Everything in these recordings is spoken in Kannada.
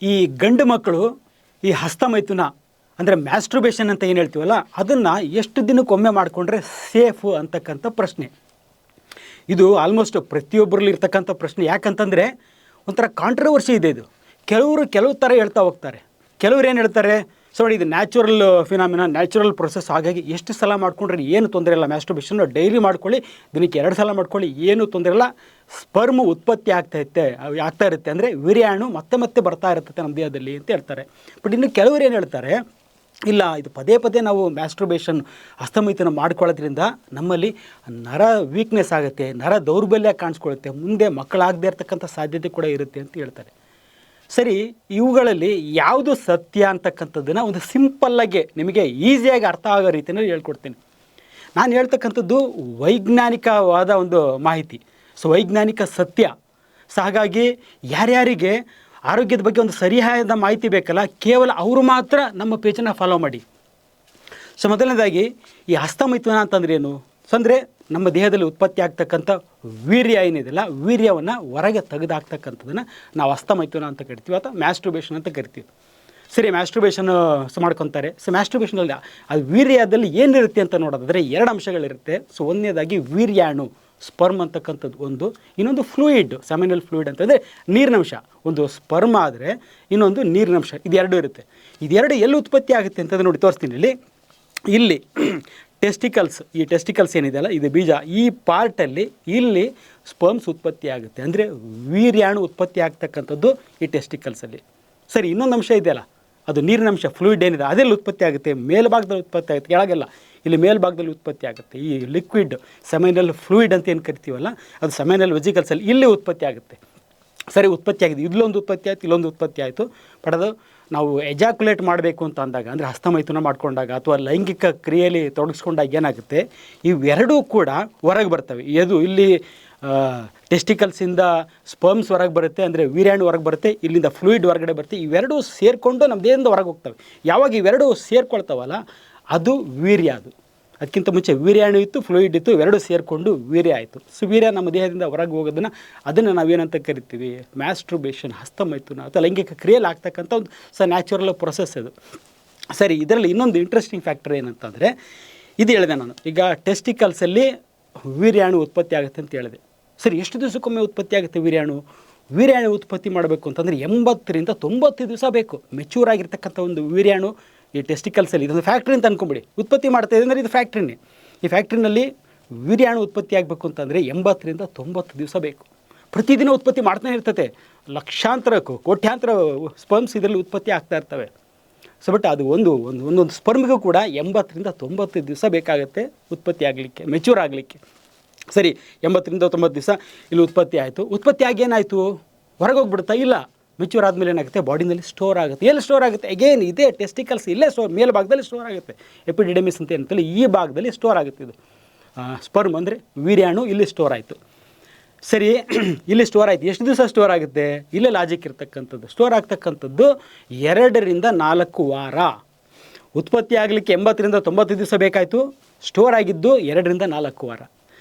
ಈ ಗಂಡು ಮಕ್ಕಳು ಈ ಹಸ್ತಮೈಥುನ ಅಂದರೆ ಮ್ಯಾಸ್ಟ್ರುಬೇಷನ್ ಅಂತ ಏನು ಹೇಳ್ತೀವಲ್ಲ ಅದನ್ನು ಎಷ್ಟು ದಿನಕ್ಕೊಮ್ಮೆ ಮಾಡಿಕೊಂಡ್ರೆ ಸೇಫು ಅಂತಕ್ಕಂಥ ಪ್ರಶ್ನೆ. ಇದು ಆಲ್ಮೋಸ್ಟ್ ಪ್ರತಿಯೊಬ್ಬರಲ್ಲಿ ಇರ್ತಕ್ಕಂಥ ಪ್ರಶ್ನೆ. ಯಾಕಂತಂದರೆ ಒಂಥರ ಕಾಂಟ್ರವರ್ಸಿ ಇದೆ ಇದು. ಕೆಲವು ಥರ ಹೇಳ್ತಾ ಹೋಗ್ತಾರೆ. ಕೆಲವ್ರು ಏನು ಹೇಳ್ತಾರೆ, ಸೊ ಇದು ನ್ಯಾಚುರಲ್ ಫಿನಾಮಿನಾ, ನ್ಯಾಚುರಲ್ ಪ್ರೊಸೆಸ್, ಹಾಗಾಗಿ ಎಷ್ಟು ಸಲ ಮಾಡ್ಕೊಂಡ್ರೆ ಏನು ತೊಂದರೆ ಇಲ್ಲ. ಮ್ಯಾಸ್ಟ್ರುಬೇಷನ್ ಡೈಲಿ ಮಾಡ್ಕೊಳ್ಳಿ, ದಿನಕ್ಕೆ 2 ಸಲ ಮಾಡ್ಕೊಳ್ಳಿ, ಏನೂ ತೊಂದರೆ ಇಲ್ಲ. ಸ್ಪರ್ಮ್ ಉತ್ಪತ್ತಿ ಆಗ್ತಾ ಇರುತ್ತೆ ಅಂದರೆ ವೀರ್ಯಾಣು ಮತ್ತೆ ಬರ್ತಾ ಇರುತ್ತೆ ನಮ್ಮ ದೇಹದಲ್ಲಿ ಅಂತ ಹೇಳ್ತಾರೆ. ಬಟ್ ಇನ್ನು ಕೆಲವರು ಏನು ಹೇಳ್ತಾರೆ, ಇಲ್ಲ ಇದು ಪದೇ ನಾವು ಮ್ಯಾಸ್ಟ್ರುಬೇಷನ್ ಹಸ್ತಮೈಥುನ ಮಾಡ್ಕೊಳ್ಳೋದ್ರಿಂದ ನಮ್ಮಲ್ಲಿ ನರ ವೀಕ್ನೆಸ್ ಆಗುತ್ತೆ, ನರ ದೌರ್ಬಲ್ಯ ಕಾಣಿಸ್ಕೊಳ್ಳುತ್ತೆ, ಮುಂದೆ ಮಕ್ಕಳಾಗದೇ ಇರತಕ್ಕಂಥ ಸಾಧ್ಯತೆ ಕೂಡ ಇರುತ್ತೆ ಅಂತ ಹೇಳ್ತಾರೆ. ಸರಿ, ಇವುಗಳಲ್ಲಿ ಯಾವುದು ಸತ್ಯ ಅಂತಕ್ಕಂಥದ್ದನ್ನು ಒಂದು ಸಿಂಪಲ್ಲಾಗಿ ನಿಮಗೆ ಈಸಿಯಾಗಿ ಅರ್ಥ ಆಗೋ ರೀತಿಯಲ್ಲಿ ಹೇಳ್ಕೊಡ್ತೀನಿ. ನಾನು ಹೇಳ್ತಕ್ಕಂಥದ್ದು ವೈಜ್ಞಾನಿಕವಾದ ಒಂದು ಮಾಹಿತಿ, ಸೊ ವೈಜ್ಞಾನಿಕ ಸತ್ಯ. ಸೊ ಹಾಗಾಗಿ ಯಾರ್ಯಾರಿಗೆ ಆರೋಗ್ಯದ ಬಗ್ಗೆ ಒಂದು ಸರಿಯಾದ ಮಾಹಿತಿ ಬೇಕಲ್ಲ, ಕೇವಲ ಅವರು ಮಾತ್ರ ನಮ್ಮ ಪೇಜನ್ನು ಫಾಲೋ ಮಾಡಿ. ಸೊ ಮೊದಲನೇದಾಗಿ ಈ ಹಸ್ತಮೈಥುನ ಅಂತಂದ್ರೆ ಏನು? ಸೊ ಅಂದರೆ ನಮ್ಮ ದೇಹದಲ್ಲಿ ಉತ್ಪತ್ತಿ ಆಗ್ತಕ್ಕಂಥ ವೀರ್ಯ ಏನಿದೆಯಲ್ಲ, ವೀರ್ಯವನ್ನು ಹೊರಗೆ ತೆಗೆದಾಕ್ತಕ್ಕಂಥದ್ದನ್ನು ನಾವು ಹಸ್ತಮೈಥುನ ಅಂತ ಕರಿತೀವಿ ಅಥವಾ ಮ್ಯಾಸ್ಟ್ರುಬೇಷನ್ ಅಂತ ಕರಿತೀವಿ. ಸರಿ, ಮ್ಯಾಸ್ಟ್ರುಬೇಷನ್ ಮಾಡ್ಕೊತಾರೆ. ಸೊ ಮ್ಯಾಸ್ಟ್ರುಬೇಷನಲ್ಲಿ ಅದು ವೀರ್ಯದಲ್ಲಿ ಏನಿರುತ್ತೆ ಅಂತ ನೋಡೋದಾದರೆ 2 ಅಂಶಗಳಿರುತ್ತೆ. ಸೊ ಒಂದನೇದಾಗಿ ವೀರ್ಯಾಣು, ಸ್ಪರ್ಮ್ ಅಂತಕ್ಕಂಥದ್ದು ಒಂದು, ಇನ್ನೊಂದು ಫ್ಲೂಯಿಡ್, ಸೆಮಿನಲ್ ಫ್ಲೂಯಿಡ್ ಅಂತಂದರೆ ನೀರಿನಂಶ. ಒಂದು ಸ್ಪರ್ಮ್ ಆದರೆ ಇನ್ನೊಂದು ನೀರಿನಂಶ, ಇದೆರಡು ಇರುತ್ತೆ. ಇದೆರಡು ಎಲ್ಲಿ ಉತ್ಪತ್ತಿ ಆಗುತ್ತೆ ಅಂತಂದರೆ ನೋಡಿ ತೋರಿಸ್ತೀನಿ. ಇಲ್ಲಿ ಟೆಸ್ಟಿಕಲ್ಸ್, ಈ ಟೆಸ್ಟಿಕಲ್ಸ್ ಏನಿದೆಯಲ್ಲ ಇದು ಬೀಜ, ಈ ಪಾರ್ಟಲ್ಲಿ ಇಲ್ಲಿ ಸ್ಪರ್ಮ್ಸ್ ಉತ್ಪತ್ತಿ ಆಗುತ್ತೆ, ಅಂದರೆ ವೀರ್ಯಾಣು ಉತ್ಪತ್ತಿ ಆಗ್ತಕ್ಕಂಥದ್ದು ಈ ಟೆಸ್ಟಿಕಲ್ಸಲ್ಲಿ. ಸರಿ, ಇನ್ನೊಂದು ಅಂಶ ಇದೆಯಲ್ಲ ಅದು ನೀರಿನಂಶ, ಫ್ಲೂಯಿಡ್ ಏನಿದೆ ಅದೆಲ್ಲ ಉತ್ಪತ್ತಿ ಆಗುತ್ತೆ, ಮೇಲ್ಭಾಗದಲ್ಲಿ ಉತ್ಪತ್ತಿ ಆಗುತ್ತೆ, ಕೆಳಗೆಲ್ಲ ಇಲ್ಲಿ ಮೇಲ್ಭಾಗದಲ್ಲಿ ಉತ್ಪತ್ತಿ ಆಗುತ್ತೆ. ಈ ಲಿಕ್ವಿಡ್ ಸೆಮಿನಲ್ ಫ್ಲೂಯಿಡ್ ಅಂತ ಏನು ಕರಿತೀವಲ್ಲ ಅದು ಸೆಮಿನಲ್ ವೆಸಿಕಲ್ಸಲ್ಲಿ ಇಲ್ಲಿ ಉತ್ಪತ್ತಿ ಆಗುತ್ತೆ. ಸರಿ, ಉತ್ಪತ್ತಿ ಆಗಿದೆ, ಇಲ್ಲೊಂದು ಉತ್ಪತ್ತಿ ಆಯಿತು, ಇಲ್ಲೊಂದು ಉತ್ಪತ್ತಿ ಆಯಿತು. ಬಟ್ ಅದು ನಾವು ಎಜಾಕ್ಯುಲೇಟ್ ಮಾಡಬೇಕು ಅಂತ ಅಂದಾಗ, ಅಂದರೆ ಹಸ್ತಮೈಥುನ ಮಾಡ್ಕೊಂಡಾಗ ಅಥವಾ ಲೈಂಗಿಕ ಕ್ರಿಯೆಯಲ್ಲಿ ತೊಡಗಿಸ್ಕೊಂಡಾಗ ಏನಾಗುತ್ತೆ, ಇವೆರಡೂ ಕೂಡ ಹೊರಗೆ ಬರ್ತವೆ. ಇದು ಇಲ್ಲಿ ಟೆಸ್ಟಿಕಲ್ಸಿಂದ ಸ್ಪರ್ಮ್ಸ್ ಹೊರಗೆ ಬರುತ್ತೆ, ಅಂದರೆ ವೀರ್ಯಾಣು ಹೊರಗೆ ಬರುತ್ತೆ, ಇಲ್ಲಿಂದ ಫ್ಲೂಯಿಡ್ ಹೊರಗಡೆ ಬರುತ್ತೆ. ಇವೆರಡೂ ಸೇರಿಕೊಂಡು ನಮ್ಮ ದೇಹದಿಂದ ಹೊರಗೆ ಹೋಗ್ತವೆ. ಯಾವಾಗ ಇವೆರಡೂ ಸೇರ್ಕೊಳ್ತಾವಲ್ಲ ಅದು ವೀರ್ಯ. ಅದು ಅದಕ್ಕಿಂತ ಮುಂಚೆ ವೀರ್ಯಾಣು ಇತ್ತು, ಫ್ಲೂಯಿಡ್ ಇತ್ತು, ಇವೆರಡೂ ಸೇರಿಕೊಂಡು ವೀರ್ಯ ಆಯಿತು. ಸೊ ವೀರ್ಯ ನಮ್ಮ ದೇಹದಿಂದ ಹೊರಗೆ ಹೋಗೋದನ್ನು ಅದನ್ನು ನಾವೇನಂತ ಕರಿತೀವಿ, ಮ್ಯಾಸ್ಟ್ರುಬೇಷನ್, ಹಸ್ತಮೈಥುನ ಅಥವಾ ಲೈಂಗಿಕ ಕ್ರಿಯೆಯಲ್ಲಿ ಆಗ್ತಕ್ಕಂಥ ಒಂದು ನ್ಯಾಚುರಲ್ ಪ್ರೊಸೆಸ್ ಇದು. ಸರಿ, ಇದರಲ್ಲಿ ಇನ್ನೊಂದು ಇಂಟ್ರೆಸ್ಟಿಂಗ್ ಫ್ಯಾಕ್ಟರ್ ಏನಂತಂದರೆ, ಇದು ಹೇಳಿದೆ ನಾನು, ಈಗ ಟೆಸ್ಟಿಕಲ್ಸಲ್ಲಿ ವೀರ್ಯಾಣು ಉತ್ಪತ್ತಿ ಆಗುತ್ತೆ ಅಂತ ಹೇಳಿದೆ. ಸರಿ, ಎಷ್ಟು ದಿವಸಕ್ಕೊಮ್ಮೆ ಉತ್ಪತ್ತಿ ಆಗುತ್ತೆ ವೀರ್ಯಾಣು ಉತ್ಪತ್ತಿ ಮಾಡಬೇಕು ಅಂತಂದರೆ 80 ರಿಂದ 90 ದಿವಸ ಬೇಕು. ಮೆಚ್ಯೂರ್ ಆಗಿರ್ತಕ್ಕಂಥ ಒಂದು ವೀರ್ಯಾಣು ಈ ಟೆಸ್ಟಿಕಲ್ಸಲ್ಲಿ, ಇದೊಂದು ಫ್ಯಾಕ್ಟ್ರಿ ಅಂತ ಅಂದ್ಕೊಂಬಿಡಿ, ಉತ್ಪತ್ತಿ ಮಾಡ್ತಾಯಿದೆ ಅಂದರೆ ಇದು ಫ್ಯಾಕ್ಟ್ರಿನೇ. ಈ ಫ್ಯಾಕ್ಟ್ರಿನಲ್ಲಿ ವೀರ್ಯಾಣು ಉತ್ಪತ್ತಿ ಆಗಬೇಕು ಅಂತಂದರೆ 80 ರಿಂದ 90 ದಿವಸ ಬೇಕು. ಪ್ರತಿದಿನ ಉತ್ಪತ್ತಿ ಮಾಡ್ತಾನೆ ಇರ್ತದೆ, ಲಕ್ಷಾಂತರ ಕೋಟ್ಯಾಂತರ ಸ್ಪರ್ಮ್ಸ್ ಇದರಲ್ಲಿ ಉತ್ಪತ್ತಿ ಆಗ್ತಾ ಇರ್ತವೆ. ಸೊ ಬಟ್ ಅದು ಒಂದೊಂದು ಸ್ಪರ್ಮ್ಗೂ ಕೂಡ 80 ರಿಂದ 90 ದಿವಸ ಬೇಕಾಗುತ್ತೆ ಉತ್ಪತ್ತಿ ಆಗಲಿಕ್ಕೆ, ಮೆಚ್ಯೂರ್ ಆಗಲಿಕ್ಕೆ. ಸರಿ, 80 ರಿಂದ 90 ದಿವಸ ಇಲ್ಲಿ ಉತ್ಪತ್ತಿ ಆಯಿತು. ಉತ್ಪತ್ತಿ ಆಗಿ ಏನಾಯಿತು, ಹೊರಗೆ ಹೋಗ್ಬಿಡ್ತಾ ಇಲ್ಲ. ಮೆಚ್ಯೂರ್ ಆದಮೇಲೆ ಏನಾಗುತ್ತೆ, ಬಾಡಿನಲ್ಲಿ ಸ್ಟೋರ್ ಆಗುತ್ತೆ. ಎಲ್ಲಿ ಸ್ಟೋರ್ ಆಗುತ್ತೆ, ಅಗೇನ್ ಇದೇ ಟೆಸ್ಟಿಕಲ್ಸ್ ಇಲ್ಲೇ ಸ್ಟೋರ್, ಮೇಲ್ಭಾಗದಲ್ಲಿ ಸ್ಟೋರ್ ಆಗುತ್ತೆ. ಎಪಿಡಿಡೆಮಿಸ್ ಅಂತ ಏನಂತಲ್ಲ ಈ ಭಾಗದಲ್ಲಿ ಸ್ಟೋರ್ ಆಗುತ್ತೆ. ಇದು ಸ್ಪರ್ಮ್ ಅಂದರೆ ವೀರ್ಯಾಣು ಇಲ್ಲಿ ಸ್ಟೋರ್ ಆಯಿತು. ಸರಿ, ಇಲ್ಲಿ ಸ್ಟೋರ್ ಆಯಿತು. ಎಷ್ಟು ದಿವಸ ಸ್ಟೋರ್ ಆಗುತ್ತೆ, ಇಲ್ಲೇ ಲಾಜಿಕ್ ಇರ್ತಕ್ಕಂಥದ್ದು. ಸ್ಟೋರ್ ಆಗ್ತಕ್ಕಂಥದ್ದು 2 ರಿಂದ 4 ವಾರ. ಉತ್ಪತ್ತಿ ಆಗಲಿಕ್ಕೆ 80 ರಿಂದ 90 ದಿವಸ ಬೇಕಾಯಿತು, ಸ್ಟೋರ್ ಆಗಿದ್ದು 2 ರಿಂದ 4 ವಾರ.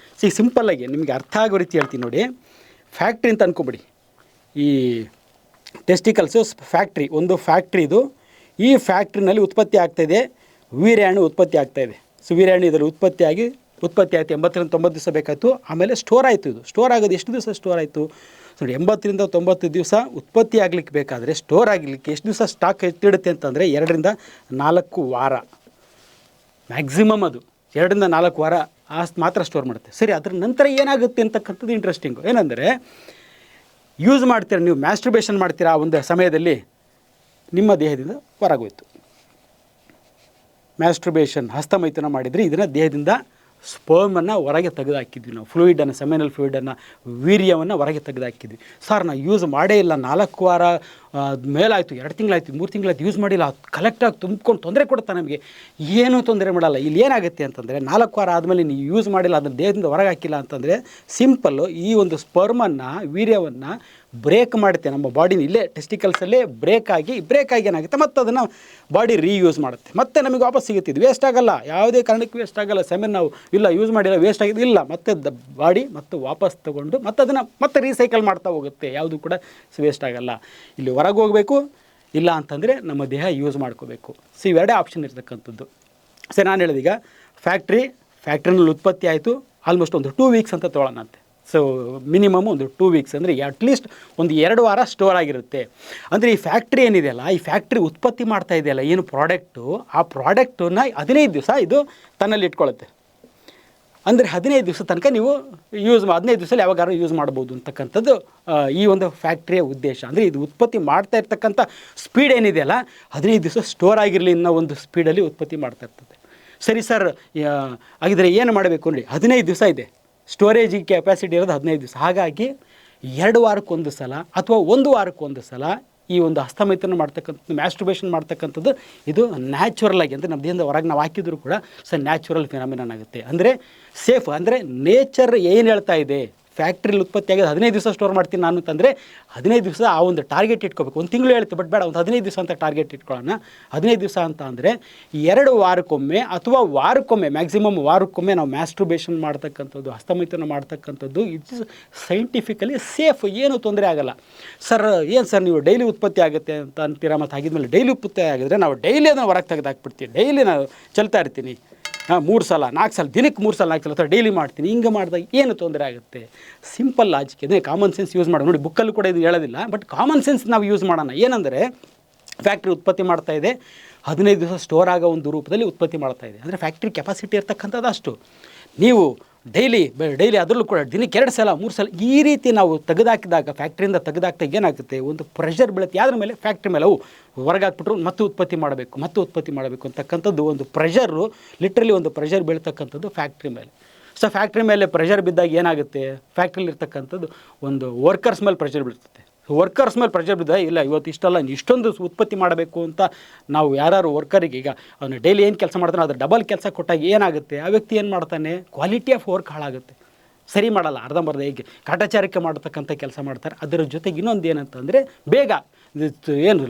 ಸಿಂಪಲ್ಲಾಗಿ ನಿಮಗೆ ಅರ್ಥ ಆಗೋ ರೀತಿ ಹೇಳ್ತೀನಿ ನೋಡಿ. ಫ್ಯಾಕ್ಟ್ರಿ ಅಂತ ಅಂದ್ಕೊಬಿಡಿ, ಈ ಟೆಸ್ಟಿಕಲ್ಸು ಫ್ಯಾಕ್ಟ್ರಿ, ಒಂದು ಫ್ಯಾಕ್ಟ್ರಿ ಇದು. ಈ ಫ್ಯಾಕ್ಟ್ರಿನಲ್ಲಿ ಉತ್ಪತ್ತಿ ಆಗ್ತಾಯಿದೆ, ವೀರ್ಯಾಣು ಉತ್ಪತ್ತಿ ಆಗ್ತಾಯಿದೆ. ಸೊ ವೀರ್ಯಾಣು ಇದರಲ್ಲಿ ಉತ್ಪತ್ತಿ ಆಯಿತು, 80 ರಿಂದ 90 ದಿವಸ ಬೇಕಾಯಿತು. ಆಮೇಲೆ ಸ್ಟೋರ್ ಆಯಿತು. ಇದು ಸ್ಟೋರ್ ಆಗೋದು ಎಷ್ಟು ದಿವಸ ಸ್ಟೋರ್ ಆಯಿತು ನೋಡಿ, 80 ರಿಂದ 90 ದಿವಸ ಉತ್ಪತ್ತಿ ಆಗಲಿಕ್ಕೆ ಬೇಕಾದರೆ ಸ್ಟೋರ್ ಆಗಲಿಕ್ಕೆ ಎಷ್ಟು ದಿವಸ ಸ್ಟಾಕ್ ಎತ್ತಿಡುತ್ತೆ ಅಂತಂದರೆ 2 ರಿಂದ 4 ವಾರ ಮ್ಯಾಕ್ಸಿಮಮ್. ಅದು 2 ರಿಂದ 4 ವಾರ ಮಾತ್ರ ಸ್ಟೋರ್ ಮಾಡುತ್ತೆ. ಸರಿ, ಅದರ ನಂತರ ಏನಾಗುತ್ತೆ ಅಂತಕ್ಕಂಥದ್ದು ಇಂಟ್ರೆಸ್ಟಿಂಗು. ಏನಂದರೆ, ಯೂಸ್ ಮಾಡ್ತೀರಾ ನೀವು, ಮ್ಯಾಸ್ಟ್ರುಬೇಷನ್ ಮಾಡ್ತೀರಾ ಆ ಒಂದು ಸಮಯದಲ್ಲಿ, ನಿಮ್ಮ ದೇಹದಿಂದ ಹೊರಗೋಯ್ತು. ಮ್ಯಾಸ್ಟ್ರುಬೇಷನ್ ಹಸ್ತಮೈಥುನ ಮಾಡಿದರೆ ಇದನ್ನು ದೇಹದಿಂದ ಸ್ಪರ್ಮನ್ನು ಹೊರಗೆ ತೆಗೆದುಹಾಕಿದ್ವಿ ನಾವು, ಫ್ಲೂಯಿಡನ್ನು, ಸೆಮಿನಲ್ ಫ್ಲೂಯಿಡನ್ನು, ವೀರ್ಯವನ್ನು ಹೊರಗೆ ತೆಗೆದುಹಾಕಿದ್ವಿ. ಸರ್ ನಾನು ಯೂಸ್ ಮಾಡೇ ಇಲ್ಲ, 4 ವಾರ ಮೇಲಾಯಿತು, 2 ತಿಂಗಳಾಯಿತು, 3 ತಿಂಗಳಾಯ್ತು, ಯೂಸ್ ಮಾಡಿಲ್ಲ, ಕಲೆಕ್ಟಾಗಿ ತುಂಬ್ಕೊಂಡು ತೊಂದರೆ ಕೊಡುತ್ತಾ ನಮಗೆ. ಏನೂ ತೊಂದರೆ ಮಾಡಲ್ಲ. ಇಲ್ಲಿ ಏನಾಗುತ್ತೆ ಅಂತಂದರೆ 4 ವಾರ ಆದಮೇಲೆ ನೀವು ಯೂಸ್ ಮಾಡಿಲ್ಲ, ಅದನ್ನು ದೇಹದಿಂದ ಹೊರಗೆ ಹಾಕಿಲ್ಲ ಅಂತಂದರೆ ಸಿಂಪಲ್ಲು ಈ ಒಂದು ಸ್ಪರ್ಮನ್ನು, ವೀರ್ಯವನ್ನು ಬ್ರೇಕ್ ಮಾಡುತ್ತೆ ನಮ್ಮ ಬಾಡಿನ. ಇಲ್ಲೇ ಟೆಸ್ಟಿಕಲ್ಸಲ್ಲೇ ಬ್ರೇಕ್ ಆಗಿ ಏನಾಗುತ್ತೆ, ಮತ್ತು ಅದನ್ನು ಬಾಡಿ ರೀಯೂಸ್ ಮಾಡುತ್ತೆ, ಮತ್ತು ನಮಗೆ ವಾಪಸ್ ಸಿಗುತ್ತೆ. ಇದು ವೇಸ್ಟ್ ಆಗಲ್ಲ, ಯಾವುದೇ ಕಾರಣಕ್ಕೂ ವೇಸ್ಟ್ ಆಗಲ್ಲ. ಸೆಮೆನ್ ನಾವು ಇಲ್ಲ ಯೂಸ್ ಮಾಡಿಲ್ಲ, ವೇಸ್ಟ್ ಆಗಿದೆ ಇಲ್ಲ, ಮತ್ತೆ ಬಾಡಿ ಮತ್ತು ವಾಪಸ್ ತೊಗೊಂಡು ಮತ್ತೆ ಅದನ್ನು ಮತ್ತೆ ರೀಸೈಕಲ್ ಮಾಡ್ತಾ ಹೋಗುತ್ತೆ. ಯಾವುದು ಕೂಡ ವೇಸ್ಟ್ ಆಗಲ್ಲ. ಇಲ್ಲಿ ಹೊರಗೆ ಹೋಗಬೇಕು, ಇಲ್ಲ ಅಂತಂದರೆ ನಮ್ಮ ದೇಹ ಯೂಸ್ ಮಾಡ್ಕೋಬೇಕು. ಸೊ ಇವೆರಡೇ ಆಪ್ಷನ್ ಇರ್ತಕ್ಕಂಥದ್ದು. ಸರಿ, ನಾನು ಹೇಳಿದೀಗ ಫ್ಯಾಕ್ಟ್ರಿನಲ್ಲಿ ಉತ್ಪತ್ತಿ ಆಯಿತು, ಆಲ್ಮೋಸ್ಟ್ ಒಂದು 2 ವೀಕ್ಸ್ ಅಂತ ತೊಗೊಳ್ಳೋಣಂತೆ. ಸೊ ಮಿನಿಮಮ್ ಒಂದು 2 ವೀಕ್ಸ್ ಅಂದರೆ ಅಟ್ಲೀಸ್ಟ್ ಒಂದು 2 ವಾರ ಸ್ಟೋರ್ ಆಗಿರುತ್ತೆ. ಅಂದರೆ ಈ ಫ್ಯಾಕ್ಟ್ರಿ ಏನಿದೆಯಲ್ಲ, ಈ ಫ್ಯಾಕ್ಟ್ರಿ ಉತ್ಪತ್ತಿ ಮಾಡ್ತಾ ಇದೆಯಲ್ಲ ಏನು ಪ್ರಾಡಕ್ಟು, ಆ ಪ್ರಾಡಕ್ಟನ್ನು 15 ದಿವಸ ಇದು ತನ್ನಲ್ಲಿ ಇಟ್ಕೊಳ್ಳುತ್ತೆ. ಅಂದರೆ 15 ದಿವಸ ತನಕ ನೀವು 15 ದಿವಸದಲ್ಲಿ ಯಾವಾಗಾದ್ರೂ ಯೂಸ್ ಮಾಡ್ಬೋದು ಅಂತಕ್ಕಂಥದ್ದು ಈ ಒಂದು ಫ್ಯಾಕ್ಟ್ರಿಯ ಉದ್ದೇಶ. ಅಂದರೆ ಇದು ಉತ್ಪತ್ತಿ ಮಾಡ್ತಾ ಇರ್ತಕ್ಕಂಥ ಸ್ಪೀಡ್ ಏನಿದೆಯಲ್ಲ, 15 ದಿವಸ ಸ್ಟೋರ್ ಆಗಿರಲಿ ಅನ್ನೋ ಒಂದು ಸ್ಪೀಡಲ್ಲಿ ಉತ್ಪತ್ತಿ ಮಾಡ್ತಾ ಇರ್ತದೆ. ಸರಿ ಸರ್, ಹಾಗಿದ್ರೆ ಏನು ಮಾಡಬೇಕು ನೋಡಿ, 15 ದಿವಸ ಇದೆ ಸ್ಟೋರೇಜಿಗೆ ಕೆಪಾಸಿಟಿ ಇರೋದು 15 ದಿವಸ. ಹಾಗಾಗಿ 2 ವಾರಕ್ಕೊಂದು ಸಲ ಅಥವಾ 1 ವಾರಕ್ಕೊಂದು ಸಲ ಈ ಒಂದು ಹಸ್ತಮೈಥುನ ಮಾಡ್ತಕ್ಕಂಥದ್ದು, ಮ್ಯಾಸ್ಟರ್ಬೇಷನ್ ಮಾಡ್ತಕ್ಕಂಥದ್ದು ಇದು ನ್ಯಾಚುರಲ್ ಆಗಿ, ಅಂದರೆ ನಮ್ಮ ದೇಹದಿಂದ ಹೊರಗೆ ನಾವು ಹಾಕಿದರೂ ಕೂಡ ನ್ಯಾಚುರಲ್ ಫಿನಾಮಿನನ್ ಆಗುತ್ತೆ. ಅಂದರೆ ಸೇಫ್, ಅಂದರೆ ನೇಚರ್ ಏನು ಹೇಳ್ತಾ ಇದೆ, ಫ್ಯಾಕ್ಟ್ರಿಲಿ ಉತ್ಪತ್ತಿ ಆಗೋದು 15 ದಿವಸ ಸ್ಟೋರ್ ಮಾಡ್ತೀನಿ ನಾನು ಅಂತಂದರೆ 15 ದಿವಸ ಆ ಒಂದು ಟಾರ್ಗೆಟ್ ಇಟ್ಕೋಬೇಕು. ಒಂದು ತಿಂಗಳು ಹೇಳ್ತೀವಿ, ಬಟ್ ಬೇಡ, ಒಂದು 15 ದಿವಸ ಅಂತ ಟಾರ್ಗೆಟ್ ಇಟ್ಕೊಳ್ಳೋಣ. 15 ದಿವಸ ಅಂತ ಅಂದರೆ 2 ವಾರಕ್ಕೊಮ್ಮೆ ಅಥವಾ ವಾರಕ್ಕೊಮ್ಮೆ, ಮ್ಯಾಕ್ಸಿಮಮ್ ವಾರಕ್ಕೊಮ್ಮೆ ನಾವು ಮ್ಯಾಸ್ಟರ್ಬೇಷನ್ ಮಾಡ್ತಕ್ಕಂಥದ್ದು, ಹಸ್ತಮೈಥುನ ಮಾಡ್ತಕ್ಕಂಥದ್ದು ಇಟ್ಸ್ ಸೈಂಟಿಫಿಕಲಿ ಸೇಫ್, ಏನೂ ತೊಂದರೆ ಆಗೋಲ್ಲ. ಸರ್ ಏನು ಸರ್ ನೀವು ಡೈಲಿ ಉತ್ಪತ್ತಿ ಆಗುತ್ತೆ ಅಂತ ಅಂತೀರಾ, ಮತ್ತು ಆಗಿದ್ಮೇಲೆ ಡೈಲಿ ಉತ್ಪತ್ತಿ ಆಗಿದ್ರೆ ನಾವು ಡೈಲಿ ಅದನ್ನು ಹೊರಗೆ ತೆಗೆದಾಕ್ಬಿಡ್ತೀವಿ, ಡೈಲಿ ನಾನು ಚಲ್ತಾ ಇರ್ತೀನಿ 3 ಸಲ 4 ಸಲ, ದಿನಕ್ಕೆ 3 ಸಲ 4 ಸಲ ಅಥವಾ ಡೈಲಿ ಮಾಡ್ತೀನಿ, ಹಿಂಗೆ ಮಾಡಿದಾಗ ಏನು ತೊಂದರೆ ಆಗುತ್ತೆ? ಸಿಂಪಲ್ ಲಾಜಿಕ್ ಇದೆ, ಕಾಮನ್ ಸೆನ್ಸ್ ಯೂಸ್ ಮಾಡೋಣ. ನೋಡಿ, ಬುಕ್ಕಲ್ಲೂ ಕೂಡ ಇದು ಹೇಳೋದಿಲ್ಲ, ಬಟ್ ಕಾಮನ್ ಸೆನ್ಸ್ ನಾವು ಯೂಸ್ ಮಾಡೋಣ. ಏನಂದರೆ ಫ್ಯಾಕ್ಟ್ರಿ ಉತ್ಪತ್ತಿ ಮಾಡ್ತಾ ಇದೆ, 15 ದಿವಸ ಸ್ಟೋರ್ ಆಗೋ ಒಂದು ರೂಪದಲ್ಲಿ ಉತ್ಪತ್ತಿ ಮಾಡ್ತಾ ಇದೆ. ಅಂದರೆ ಫ್ಯಾಕ್ಟ್ರಿ ಕೆಪಾಸಿಟಿ ಇರ್ತಕ್ಕಂಥದ್ದು ಅಷ್ಟು. ನೀವು ಡೈಲಿ ಅದರಲ್ಲೂ ಕೂಡ ದಿನಕ್ಕೆ 2 ಸಲ 3 ಸಲ ಈ ರೀತಿ ನಾವು ತೆಗೆದಾಕಿದಾಗ, ಫ್ಯಾಕ್ಟ್ರಿಯಿಂದ ತೆಗೆದಾಕಿದಾಗ ಏನಾಗುತ್ತೆ, ಒಂದು ಪ್ರೆಷರ್ ಬೀಳುತ್ತೆ ಯಾವ್ದ್ರ ಮೇಲೆ, ಫ್ಯಾಕ್ಟ್ರಿ ಮೇಲೆ. ಹೊರಗಾಕ್ಬಿಟ್ರು ಮತ್ತೆ ಉತ್ಪತ್ತಿ ಮಾಡಬೇಕು ಅಂತಕ್ಕಂಥದ್ದು ಒಂದು ಪ್ರೆಷರು, ಲಿಟ್ರಲಿ ಒಂದು ಪ್ರೆಷರ್ ಬೀಳ್ತಕ್ಕಂಥದ್ದು ಫ್ಯಾಕ್ಟ್ರಿ ಮೇಲೆ. ಸೊ ಫ್ಯಾಕ್ಟ್ರಿ ಮೇಲೆ ಪ್ರೆಷರ್ ಬಿದ್ದಾಗ ಏನಾಗುತ್ತೆ, ಫ್ಯಾಕ್ಟ್ರಿಲಿ ಇರ್ತಕ್ಕಂಥದ್ದು ಒಂದು ವರ್ಕರ್ಸ್ ಮೇಲೆ ಪ್ರೆಷರ್ ಬೀಳ್ತದೆ. ವರ್ಕರ್ಸ್ ಮೇಲೆ ಪ್ರೆಷರ್ ಬಿದ್ದಾಗ, ಇಲ್ಲ ಇವತ್ತು ಇಷ್ಟೊಂದು ಉತ್ಪತ್ತಿ ಮಾಡಬೇಕು ಅಂತ ನಾವು ಯಾರು ವರ್ಕರಿಗೆ, ಈಗ ಅವನು ಡೈಲಿ ಏನು ಕೆಲಸ ಮಾಡ್ತಾನೆ ಅದ್ರ ಡಬಲ್ ಕೆಲಸ ಕೊಟ್ಟಾಗ ಏನಾಗುತ್ತೆ, ಆ ವ್ಯಕ್ತಿ ಏನು ಮಾಡ್ತಾನೆ, ಕ್ವಾಲಿಟಿ ಆಫ್ ವರ್ಕ್ ಹಾಳಾಗುತ್ತೆ, ಸರಿ ಮಾಡಲ್ಲ, ಅರ್ಧಂಬರ್ಧ ಹೇಗೆ ಕಾಟಾಚಾರಕ್ಕೆ ಮಾಡತಕ್ಕಂಥ ಕೆಲಸ ಮಾಡ್ತಾರೆ. ಅದರ ಜೊತೆಗೆ ಇನ್ನೊಂದು ಏನಂತಂದರೆ, ಬೇಗ ಏನು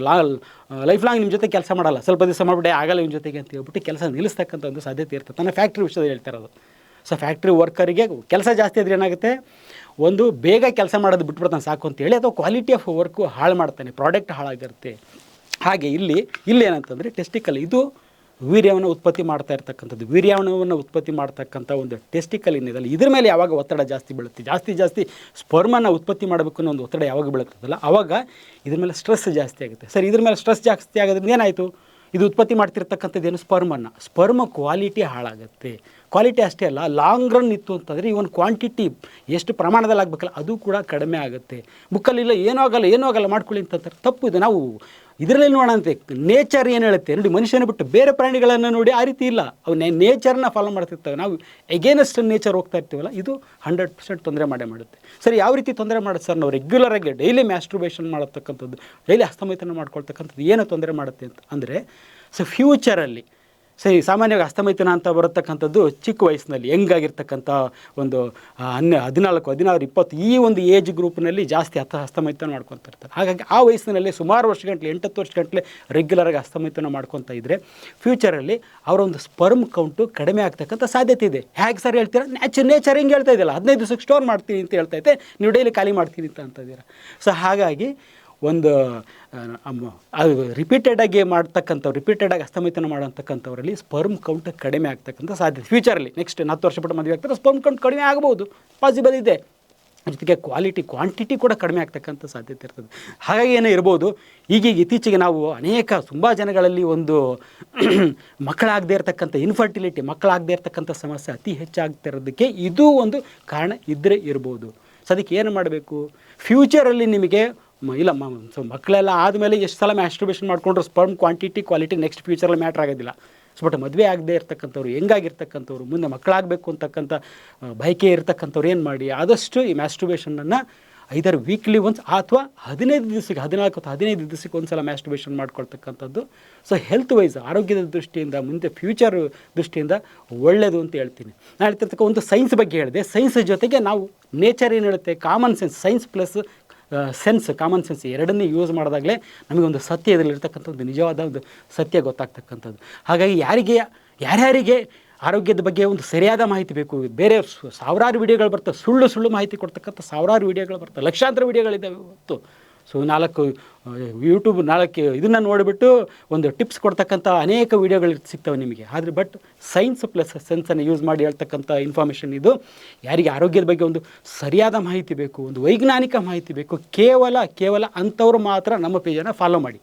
ಲೈಫ್ ಲಾಂಗ್ ನಿಮ್ಮ ಜೊತೆ ಕೆಲಸ ಮಾಡಲ್ಲ, ಸ್ವಲ್ಪ ದಿವಸ ಮಾಡಿಬಿಟ್ಟೆ ಆಗಲ್ಲ ನಿಮ್ಮ ಜೊತೆಗೆ ಅಂತ ಹೇಳ್ಬಿಟ್ಟು ಕೆಲಸ ನಿಲ್ಲಿಸ್ತಕ್ಕಂಥ ಒಂದು ಸಾಧ್ಯತೆ ಇರ್ತದೆ. ನಾನು ಫ್ಯಾಕ್ಟ್ರಿ ವಿಷಯದಲ್ಲಿ ಹೇಳ್ತಾ ಇರೋದು. ಸೊ ಫ್ಯಾಕ್ಟ್ರಿ ವರ್ಕರಿಗೆ ಕೆಲಸ ಜಾಸ್ತಿ ಆದರೆ ಏನಾಗುತ್ತೆ, ಒಂದು ಬೇಗ ಕೆಲಸ ಮಾಡೋದು ಬಿಟ್ಬಿಡ್ತಾನೆ ಸಾಕು ಅಂತೇಳಿ, ಅಥವಾ ಕ್ವಾಲಿಟಿ ಆಫ್ ವರ್ಕು ಹಾಳು ಮಾಡ್ತಾನೆ, ಪ್ರಾಡಕ್ಟ್ ಹಾಳಾಗಿರುತ್ತೆ. ಹಾಗೆ ಇಲ್ಲಿ ಏನಂತಂದರೆ ಟೆಸ್ಟಿಕಲ್, ಇದು ವೀರ್ಯವನ್ನು ಉತ್ಪತ್ತಿ ಮಾಡ್ತಾ ಇರ್ತಕ್ಕಂಥದ್ದು, ವೀರ್ಯವನ್ನು ಉತ್ಪತ್ತಿ ಮಾಡ್ತಕ್ಕಂಥ ಒಂದು ಟೆಸ್ಟಿಕಲ್ ಏನಿದೆಯಲ್ಲ, ಇದ್ರ ಮೇಲೆ ಯಾವಾಗ ಒತ್ತಡ ಜಾಸ್ತಿ ಬೀಳುತ್ತೆ, ಜಾಸ್ತಿ ಸ್ಪರ್ಮನ್ನು ಉತ್ಪತ್ತಿ ಮಾಡಬೇಕು ಅನ್ನೋ ಒಂದು ಒತ್ತಡ ಯಾವಾಗ ಬೀಳುತ್ತದಲ್ಲ, ಆವಾಗ ಇದ್ರ ಮೇಲೆ ಸ್ಟ್ರೆಸ್ ಜಾಸ್ತಿ ಆಗುತ್ತೆ. ಸರ್, ಇದ್ರ ಮೇಲೆ ಸ್ಟ್ರೆಸ್ ಜಾಸ್ತಿ ಆಗೋದ್ರಿಂದ ಏನಾಯಿತು, ಇದು ಉತ್ಪತ್ತಿ ಮಾಡ್ತಿರ್ತಕ್ಕಂಥದ್ದೇನು ಸ್ಪರ್ಮ ಕ್ವಾಲಿಟಿ ಹಾಳಾಗುತ್ತೆ. ಕ್ವಾಲಿಟಿ ಅಷ್ಟೇ ಅಲ್ಲ, ಲಾಂಗ್ ರನ್ ಇತ್ತು ಅಂತಂದರೆ ಇವನ್ ಕ್ವಾಂಟಿಟಿ ಎಷ್ಟು ಪ್ರಮಾಣದಲ್ಲಿ ಆಗಬೇಕಲ್ಲ ಅದು ಕೂಡ ಕಡಿಮೆ ಆಗುತ್ತೆ. ಬುಕ್ಕಲ್ಲಿಲ್ಲ ಏನೂ ಆಗಲ್ಲ ಮಾಡ್ಕೊಳ್ಳಿ ಅಂತಂತಾರೆ, ತಪ್ಪು. ಇದು ನಾವು ಇದರಲ್ಲಿ ನೋಡೋಣ ಅಂತೆ, ನೇಚರ್ ಏನು ಹೇಳುತ್ತೆ ನೋಡಿ, ಮನುಷ್ಯನ ಬಿಟ್ಟು ಬೇರೆ ಪ್ರಾಣಿಗಳನ್ನು ನೋಡಿ ಆ ರೀತಿ ಇಲ್ಲ, ಅವು ನೇಚರ್ನ ಫಾಲೋ ಮಾಡ್ತಿರ್ತವೆ. ನಾವು ಎಗೇನೆಸ್ಟ್ ನೇಚರ್ ಹೋಗ್ತಾ ಇರ್ತೀವಲ್ಲ, ಇದು 100% ತೊಂದರೆ ಮಾಡುತ್ತೆ. ಸರಿ, ಯಾವ ರೀತಿ ತೊಂದರೆ ಮಾಡುತ್ತೆ ಸರ್, ನಾವು ರೆಗ್ಯುಲರಾಗಿ ಡೈಲಿ ಮ್ಯಾಸ್ಟರ್ಬೇಷನ್ ಮಾಡತಕ್ಕಂಥದ್ದು, ಡೈಲಿ ಹಸ್ತಮೈಥುನ ಮಾಡ್ಕೊಳ್ತಕ್ಕಂಥದ್ದು ಏನು ತೊಂದರೆ ಮಾಡುತ್ತೆ ಅಂತ ಅಂದರೆ, ಸೊ ಫ್ಯೂಚರಲ್ಲಿ ಸರಿ ಸಾಮಾನ್ಯವಾಗಿ ಹಸ್ತಮೈಥುನ ಅಂತ ಬರತಕ್ಕಂಥದ್ದು ಚಿಕ್ಕ ವಯಸ್ಸಿನಲ್ಲಿ, ಹೆಂಗಾಗಿರ್ತಕ್ಕಂಥ ಒಂದು 14, 16, 20 ಈ ಒಂದು ಏಜ್ ಗ್ರೂಪ್ನಲ್ಲಿ ಜಾಸ್ತಿ ಹಸ್ತಮೈಥುನ ಮಾಡ್ಕೊತಾ ಇರ್ತಾರೆ. ಹಾಗಾಗಿ ಆ ವಯಸ್ಸಿನಲ್ಲಿ ಸುಮಾರು ವರ್ಷಗಟ್ಟಲೆ 8-10 ವರ್ಷಗಟ್ಟಲೆ ರೆಗ್ಯುಲರಾಗಿ ಹಸ್ತಮೈಥುನ ಮಾಡ್ಕೊತಾ ಇದ್ದರೆ ಫ್ಯೂಚರಲ್ಲಿ ಅವರ ಒಂದು ಸ್ಪರ್ಮ್ ಕೌಂಟು ಕಡಿಮೆ ಆಗ್ತಕ್ಕಂಥ ಸಾಧ್ಯತೆ ಇದೆ. ಹೇಗೆ ಸರ್ ಹೇಳ್ತೀರಾ, ನೇಚರ್ ಹಿಂಗೆ ಹೇಳ್ತಾ ಇದೆಯಲ್ಲ, 15 ದಿವಸಕ್ಕೆ ಸ್ಟೋರ್ ಮಾಡ್ತೀನಿ ಅಂತ ಹೇಳ್ತಾ ಇದ್ದೆ, ನೀವು ಡೈಲಿ ಖಾಲಿ ಮಾಡ್ತೀನಿ ಅಂತ ಇದ್ದೀರಾ. ಸೊ ಹಾಗಾಗಿ ಒಂದು ಅದು ರಿಪೀಟೆಡಾಗಿ ಹಸ್ತಮೈಥುನ ಮಾಡೋಂಥಕ್ಕಂಥವರಲ್ಲಿ ಸ್ಪರ್ಮ್ ಕೌಂಟ್ ಕಡಿಮೆ ಆಗ್ತಕ್ಕಂಥ ಸಾಧ್ಯತೆ ಫ್ಯೂಚರಲ್ಲಿ, ನೆಕ್ಸ್ಟ್ 10 ವರ್ಷ ಬಿಟ್ಟು ಮದುವೆ ಆಗ್ತಾರೆ, ಸ್ಪರ್ಮ್ ಕೌಂಟ್ ಕಡಿಮೆ ಆಗ್ಬೋದು, ಪಾಸಿಬಲ್ ಇದೆ. ಜೊತೆಗೆ ಕ್ವಾಂಟಿಟಿ ಕೂಡ ಕಡಿಮೆ ಆಗ್ತಕ್ಕಂಥ ಸಾಧ್ಯತೆ ಇರ್ತದೆ. ಹಾಗಾಗಿ ಏನೋ ಇರ್ಬೋದು. ಈಗೀಗ ಇತ್ತೀಚೆಗೆ ನಾವು ತುಂಬ ಜನಗಳಲ್ಲಿ ಒಂದು ಮಕ್ಕಳಾಗದೇ ಇರತಕ್ಕಂಥ ಇನ್ಫರ್ಟಿಲಿಟಿ, ಮಕ್ಕಳಾಗದೇ ಇರತಕ್ಕಂಥ ಸಮಸ್ಯೆ ಅತಿ ಹೆಚ್ಚಾಗ್ತಿರೋದಕ್ಕೆ ಇದು ಒಂದು ಕಾರಣ ಇದ್ದರೆ ಇರ್ಬೋದು. ಸೊ ಅದಕ್ಕೆ ಏನು ಮಾಡಬೇಕು, ಫ್ಯೂಚರಲ್ಲಿ ನಿಮಗೆ ಇಲ್ಲ ಸೊ ಮಕ್ಕಳೆಲ್ಲ ಆದಮೇಲೆ ಎಷ್ಟು ಸಲ ಮ್ಯಾಸ್ಟರ್ಬೇಷನ್ ಮಾಡಿಕೊಂಡ್ರು ಸ್ಪರ್ಮ್ ಕ್ವಾಲಿಟಿ ನೆಕ್ಸ್ಟ್ ಫ್ಯೂಚರಲ್ಲಿ ಮ್ಯಾಟ್ರ್ ಆಗೋದಿಲ್ಲ. ಸೊ ಬಟ್ ಮದುವೆ ಆಗದೆ ಇರ್ತಕ್ಕಂಥವ್ರು, ಹೆಂಗಾಗಿರ್ತಕ್ಕಂಥವ್ರು, ಮುಂದೆ ಮಕ್ಕಳಾಗಬೇಕು ಅಂತಕ್ಕಂಥ ಬಯಕೆ ಇರ್ತಕ್ಕಂಥವ್ರು ಏನು ಮಾಡಿ, ಆದಷ್ಟು ಈ ಮ್ಯಾಸ್ಟರ್ಬೇಷನನ್ನು ಐದರ್ ವೀಕ್ಲಿ ಒನ್ಸ್ ಅಥವಾ 15 ದಿವಸಕ್ಕೆ 14 ಅಥವಾ 15 ದಿವಸಕ್ಕೆ ಒಂದು ಸಲ ಮ್ಯಾಸ್ಟರ್ಬೇಷನ್ ಮಾಡ್ಕೊಳ್ತಕ್ಕಂಥದ್ದು ಸೊ ಹೆಲ್ತ್ ವೈಸ್, ಆರೋಗ್ಯದ ದೃಷ್ಟಿಯಿಂದ, ಮುಂದೆ ಫ್ಯೂಚರ್ ದೃಷ್ಟಿಯಿಂದ ಒಳ್ಳೆಯದು ಅಂತ ಹೇಳ್ತೀನಿ. ನಾನು ಹೇಳ್ತಿರ್ತಕ್ಕ ಒಂದು ಸೈನ್ಸ್ ಬಗ್ಗೆ ಹೇಳಿದೆ, ಸೈನ್ಸ್ ಜೊತೆಗೆ ನಾವು ನೇಚರ್ ಏನು ಹೇಳುತ್ತೆ, common sense, science plus common sense ಎರಡನ್ನೇ ಯೂಸ್ ಮಾಡಿದಾಗಲೇ ನಮಗೊಂದು ಸತ್ಯ ಇದರಲ್ಲಿರ್ತಕ್ಕಂಥ ಒಂದು ನಿಜವಾದ ಒಂದು ಸತ್ಯ ಗೊತ್ತಾಗ್ತಕ್ಕಂಥದ್ದು. ಹಾಗಾಗಿ ಯಾರ್ಯಾರಿಗೆ ಆರೋಗ್ಯದ ಬಗ್ಗೆ ಒಂದು ಸರಿಯಾದ ಮಾಹಿತಿ ಬೇಕು, ಬೇರೆ ಸಾವಿರಾರು ವಿಡಿಯೋಗಳು ಬರ್ತವೆ, ಸುಳ್ಳು ಮಾಹಿತಿ ಕೊಡ್ತಕ್ಕಂಥ ಸಾವಿರಾರು ವಿಡಿಯೋಗಳು ಬರ್ತವೆ, ಲಕ್ಷಾಂತರ ವಿಡಿಯೋಗಳಿದ್ದಾವೆ ಇವತ್ತು. ಸೊ 4 ಯೂಟ್ಯೂಬ್ 4 ಇದನ್ನು ನೋಡಿಬಿಟ್ಟು ಒಂದು ಟಿಪ್ಸ್ ಕೊಡ್ತಕ್ಕಂಥ ಅನೇಕ ವೀಡಿಯೋಗಳು ಸಿಗ್ತವೆ ನಿಮಗೆ. ಆದರೆ ಬಟ್ ಸೈನ್ಸ್ ಪ್ಲಸ್ ಸೆನ್ಸನ್ನು ಯೂಸ್ ಮಾಡಿ ಹೇಳ್ತಕ್ಕಂಥ ಇನ್ಫಾರ್ಮೇಷನ್ ಇದು. ಯಾರಿಗೆ ಆರೋಗ್ಯದ ಬಗ್ಗೆ ಒಂದು ಸರಿಯಾದ ಮಾಹಿತಿ ಬೇಕು, ಒಂದು ವೈಜ್ಞಾನಿಕ ಮಾಹಿತಿ ಬೇಕು, ಕೇವಲ ಅಂಥವ್ರು ಮಾತ್ರ ನಮ್ಮ ಪೇಜನ್ನು ಫಾಲೋ ಮಾಡಿ.